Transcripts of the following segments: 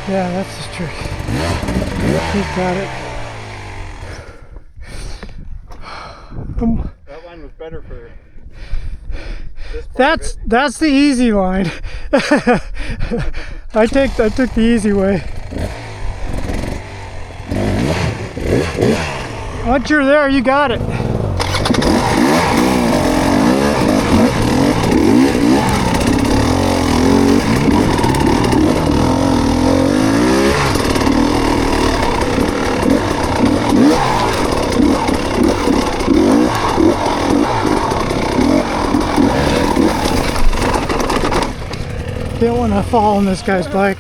Yeah, that's the trick. He's got it. That line was better for this part that's the easy line. I took the easy way. Once you're there, you got it. Don't want to fall on this guy's bike.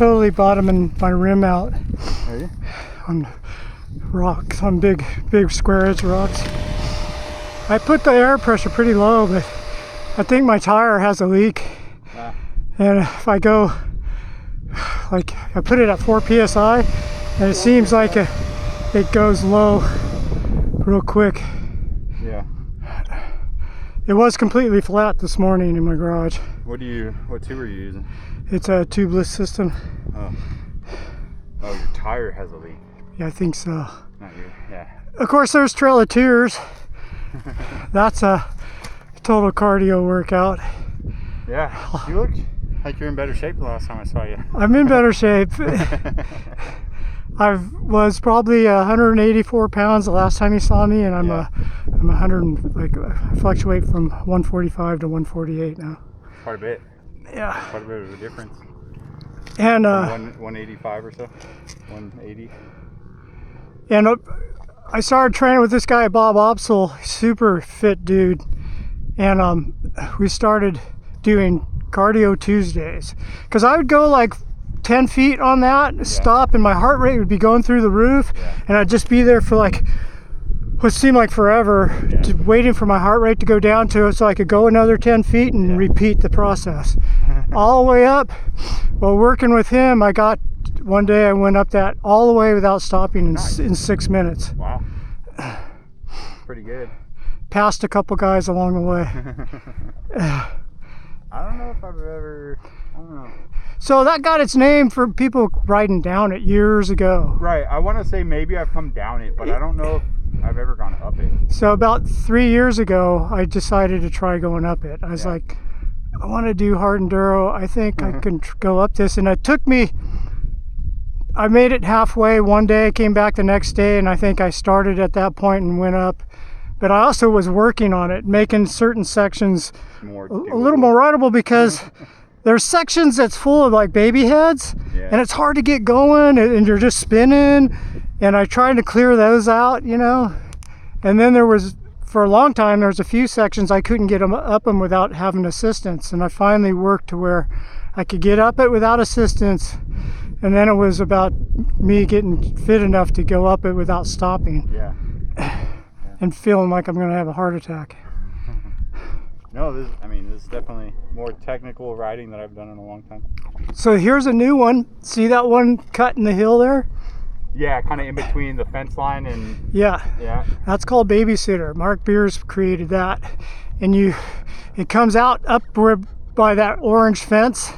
totally bottoming my rim out Are you? on rocks, on big square edge rocks. I put the air pressure pretty low, but I think my tire has a leak. And if I go, like, I put it at 4 psi, and it seems like it goes low real quick. Yeah. It was completely flat this morning in my garage. What tube are you using? It's a tubeless system. Oh, your tire has a leak. Yeah, I think so. Not you. Yeah. Of course, there's Trail of Tears. That's a total cardio workout. Yeah. You look like you're in better shape the last time I saw you. I'm in better shape. I was probably 184 pounds the last time you saw me, and I'm 100. Like, I fluctuate from 145 to 148 now. Quite a bit. Yeah. Quite a bit of a difference. And 185 or so. 180. And I started training with this guy Bob Opsel, super fit dude, and we started doing cardio Tuesdays, because I would go like 10 feet on that, stop, and my heart rate would be going through the roof, and I'd just be there for like what seemed like forever, waiting for my heart rate to go down to it so I could go another 10 feet and repeat the process all the way up. Well, working with him, one day I went up that all the way without stopping in 6 minutes. Wow. Pretty good. Passed a couple guys along the way. I don't know if I've ever, I don't know. So that got its name for people riding down it years ago. Right, I want to say maybe I've come down it, but I don't know if I've ever gone up it. So about 3 years ago, I decided to try going up it. I was like, I want to do hard enduro. I think I can go up this. And it took me, I made it halfway one day, came back the next day, and I think I started at that point and went up. But I also was working on it, making certain sections a little more rideable, because there's sections that's full of like baby heads, and it's hard to get going, and you're just spinning. And I tried to clear those out, you know. And then for a long time, there was a few sections I couldn't get up them without having assistance. And I finally worked to where I could get up it without assistance. And then it was about me getting fit enough to go up it without stopping. Yeah. And feeling like I'm going to have a heart attack. No, this is definitely more technical riding that I've done in a long time. So here's a new one. See that one cut in the hill there? Yeah, kind of in between the fence line and... Yeah. That's called Babysitter. Mark Beers created that. And it comes out up by that orange fence,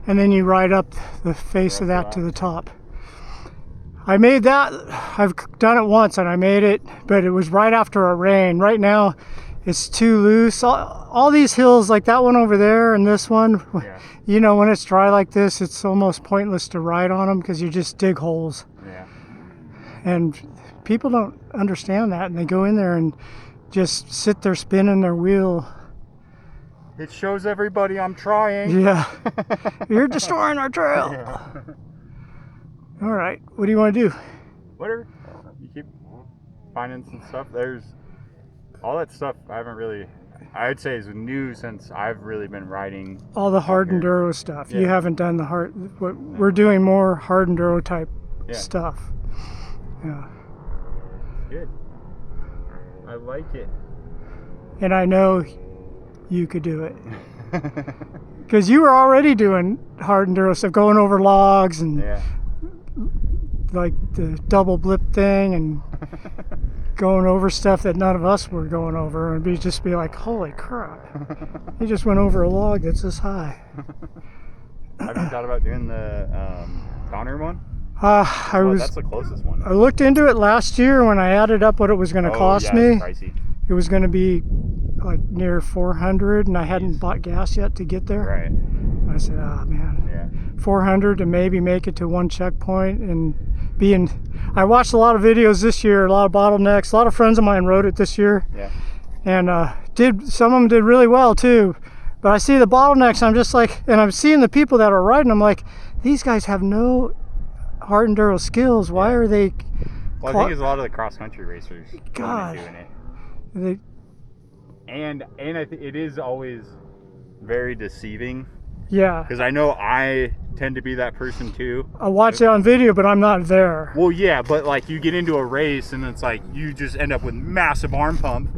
and then you ride up the face of that to the top. I made that, I've done it once and I made it, but it was right after a rain. Right now, it's too loose. All these hills, like that one over there and this one, you know, when it's dry like this, it's almost pointless to ride on them because you just dig holes. Yeah. And people don't understand that, and they go in there and just sit there spinning their wheel. It shows everybody I'm trying. Yeah. You're destroying our trail. Yeah. All right, what do you want to do? Whatever. You keep finding some stuff. There's all that stuff I'd say is new since I've really been riding. All the hard enduro stuff. Yeah. You haven't done the hard, we're doing more hard enduro type stuff. Yeah. Good. I like it. And I know you could do it. Because you were already doing hard enduro stuff, going over logs and like the double blip thing and going over stuff that none of us were going over, and just be like, holy crap, he just went over a log that's this high. Have you thought about doing the Donner one? That's the closest one. I looked into it last year when I added up what it was going to cost me. It's pricey. It was going to be like near 400, and I hadn't bought gas yet to get there. Right. I said, man, 400 to maybe make it to one checkpoint. And I watched a lot of videos this year, a lot of bottlenecks. A lot of friends of mine rode it this year. Yeah. And some of them did really well too. But I see the bottlenecks, I'm just like, and I'm seeing the people that are riding, I'm like, these guys have no hard enduro skills. Why are they? Well, I think it's a lot of the cross country racers doing it. And I think it is always very deceiving. Yeah. Because I know tend to be that person too. I watch it on video, but I'm not there. Well, yeah, but like you get into a race and it's like you just end up with massive arm pump.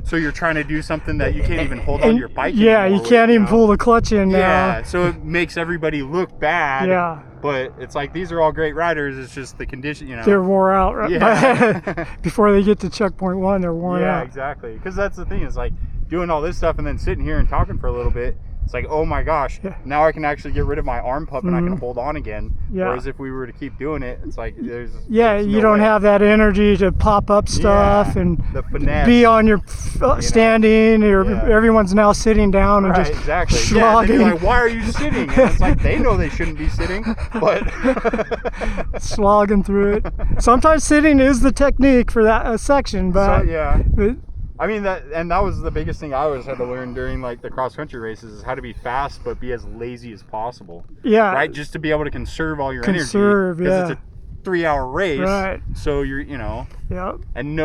So you're trying to do something that you can't even hold on your bike Yeah, anymore you can't with, even pull the clutch in now. Yeah, so it makes everybody look bad. Yeah. But it's like these are all great riders. It's just the condition, you know. They're wore out. Right? Yeah. Before they get to checkpoint 1, they're worn out. Yeah, exactly. Because that's the thing is like doing all this stuff and then sitting here and talking for a little bit. It's like, oh my gosh, now I can actually get rid of my arm pump and I can hold on again. Yeah. Whereas if we were to keep doing it, it's like there's you no don't way. have that energy to pop up stuff and the finesse. be on your standing. Or everyone's now sitting down and just exactly. slogging. Yeah, and you're like, why are you sitting? And it's like they know they shouldn't be sitting, but slogging through it. Sometimes sitting is the technique for that section, but I mean that was the biggest thing I always had to learn during like the cross country races is how to be fast but be as lazy as possible. Yeah. Right? Just to be able to conserve all your energy. Because it's a 3-hour race. Right. So you're and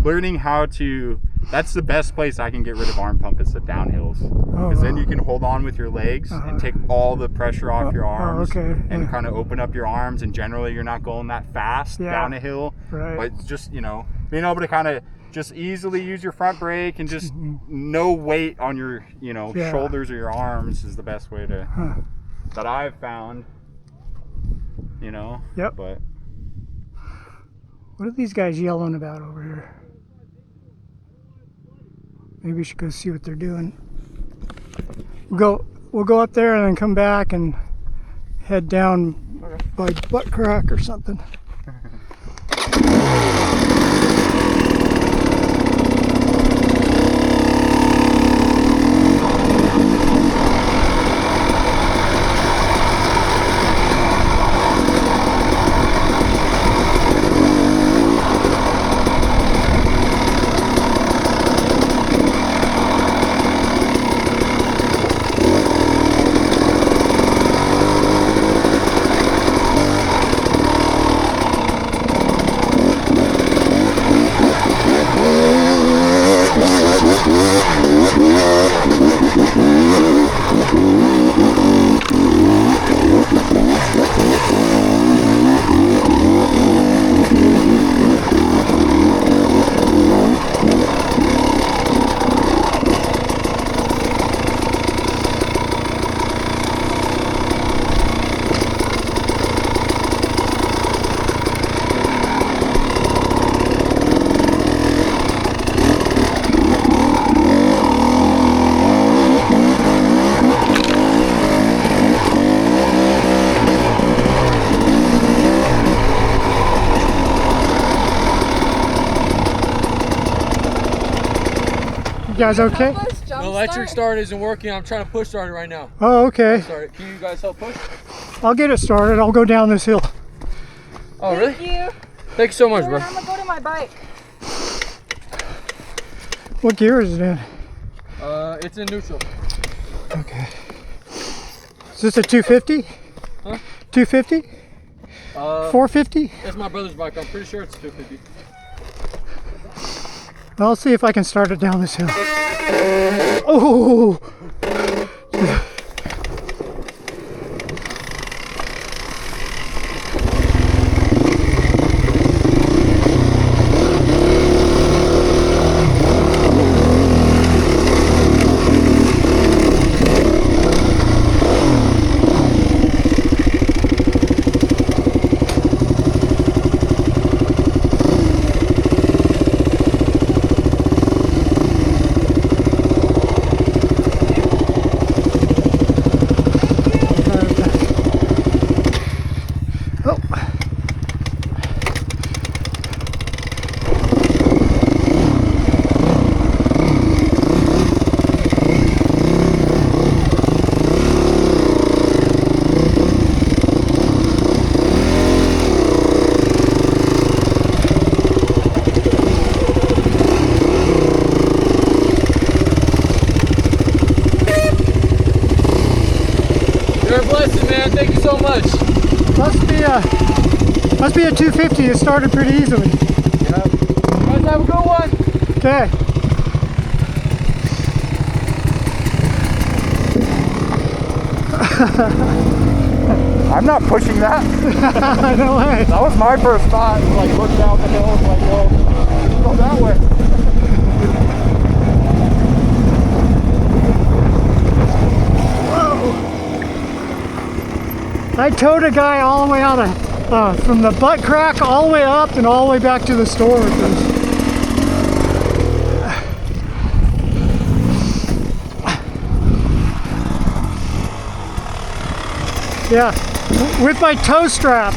learning how to that's the best place I can get rid of arm pump is the downhills. Because then you can hold on with your legs and take all the pressure off your arms and kind of open up your arms, and generally you're not going that fast down a hill. Right. But just, being able to kind of just easily use your front brake and just no weight on your, shoulders or your arms is the best way to that I've found. Yep. But what are these guys yelling about over here? Maybe we should go see what they're doing. We'll go up there and then come back and head down by Butt Crack or something. You guys okay? The electric start isn't working. I'm trying to push start it right now. Oh, okay. Can you guys help push? I'll get it started. I'll go down this hill. Oh, really? Thank you. Thank you so much, bro. I'm gonna go to my bike. What gear is it in? It's in neutral. Okay. Is this a 250? Huh? 250? 450? It's my brother's bike. I'm pretty sure it's 250. I'll see if I can start it down this hill. Oh! You're a blessing, man. Thank you so much. Must be a 250. It started pretty easily. Yeah. Guys, have a good one. Okay. I'm not pushing that. No way. That was my first thought. Like, look down the hill, like, well, go that way. Whoa! I towed a guy all the way out of, from the butt crack all the way up and all the way back to the store with this. Yeah, with my tow strap.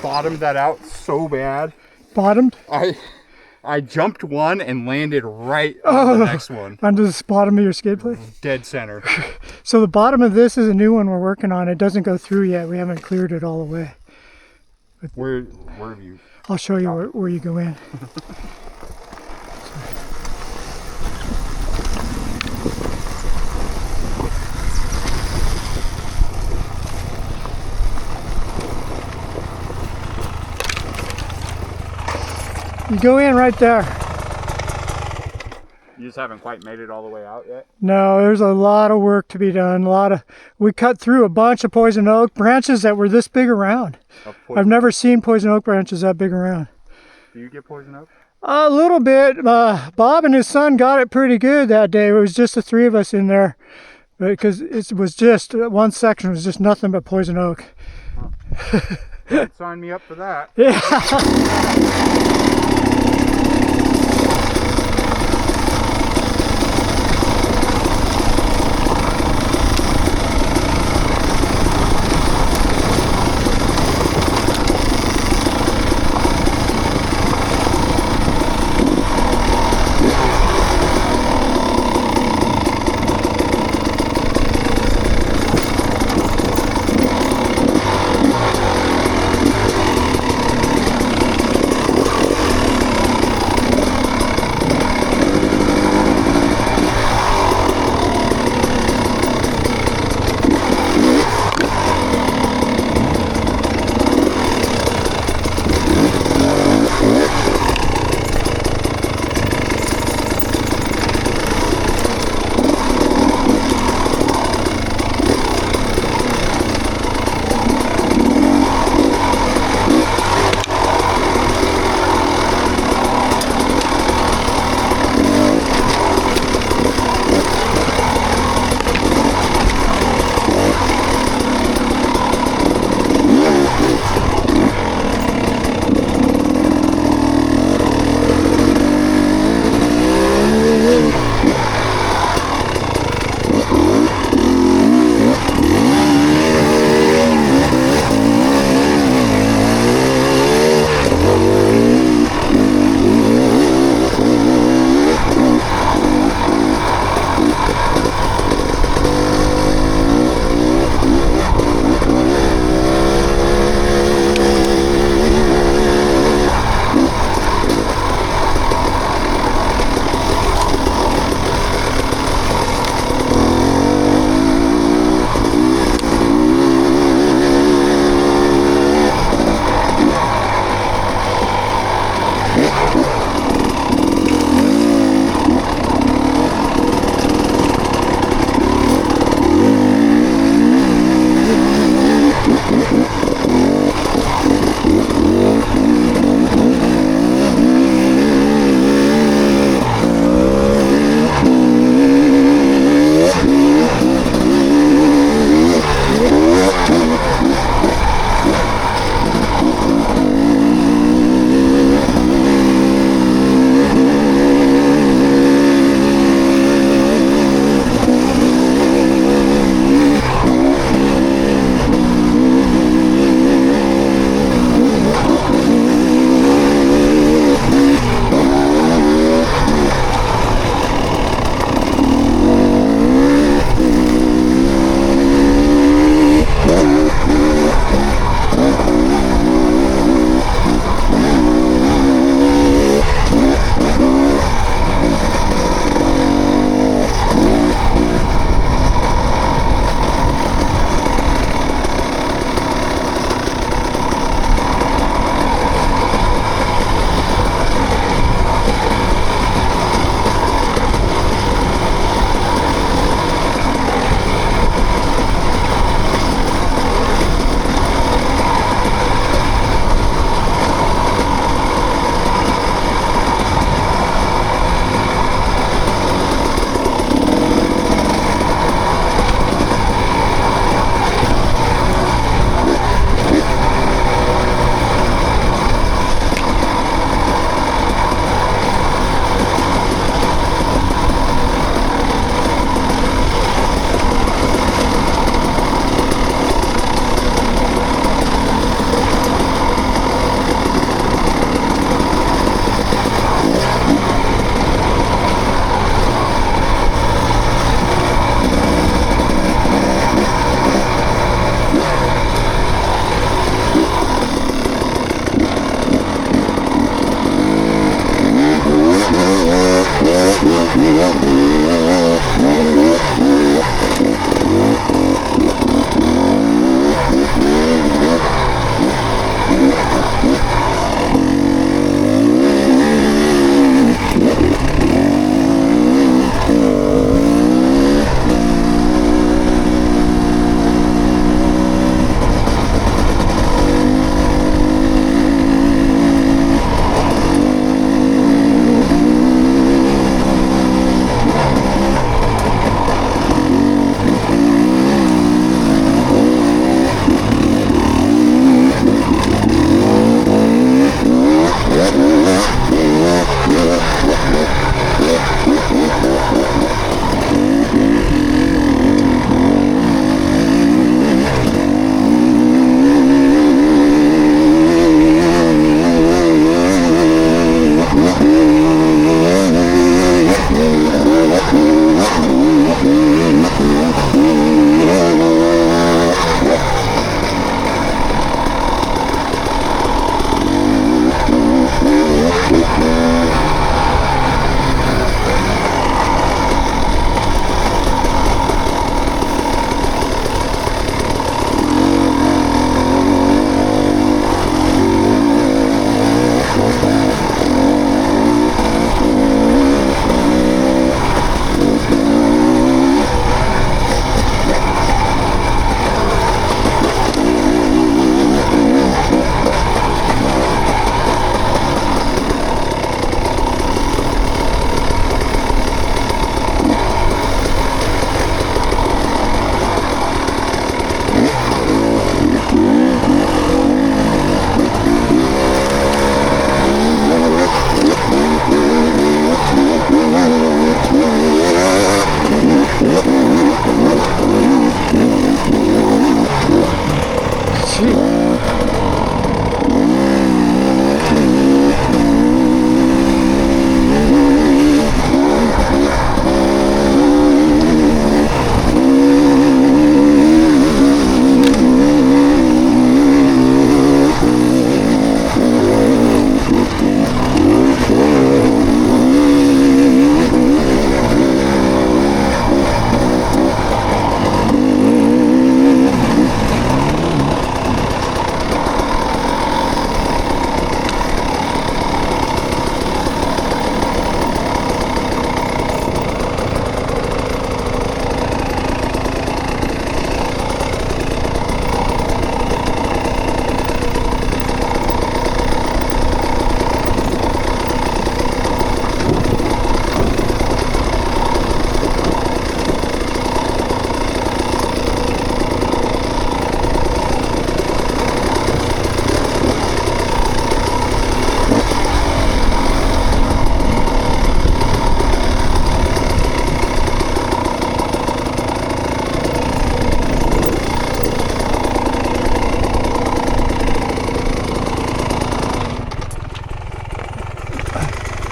Bottomed that out so bad. Bottomed? I jumped one and landed right on the next one. Onto the bottom of your skid plate? Dead center. So the bottom of this is a new one we're working on. It doesn't go through yet. We haven't cleared it all the way. But where have you? I'll show you where you go in. You go in right there. You just haven't quite made it all the way out yet? No, there's a lot of work to be done. We cut through a bunch of poison oak branches that were this big around. I've never seen poison oak branches that big around. Do you get poison oak? A little bit. Bob and his son got it pretty good that day. It was just the three of us in there, because it was just one section was just nothing but poison oak. Huh. Sign me up for that. Yeah.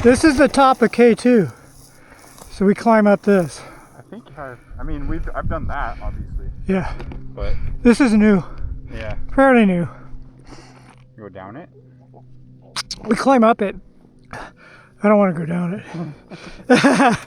This is the top of K2. So we climb up this. I think I've done that, obviously. Yeah. But this is new. yeah. Fairly new. Go down it? We climb up it. I don't want to go down it.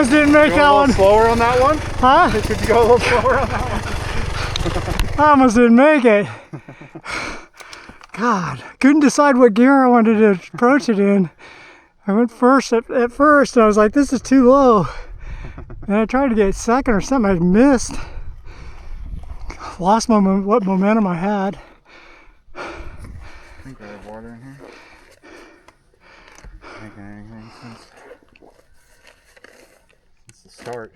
almost didn't make that one. Slower on that one? Huh? Could you go a little slower on that one? I almost didn't make it. God, couldn't decide what gear I wanted to approach it in. I went first at first, and I was like, this is too low. And I tried to get second or something, I missed. Lost what momentum I had. I think I have water in here. Making anything since the start.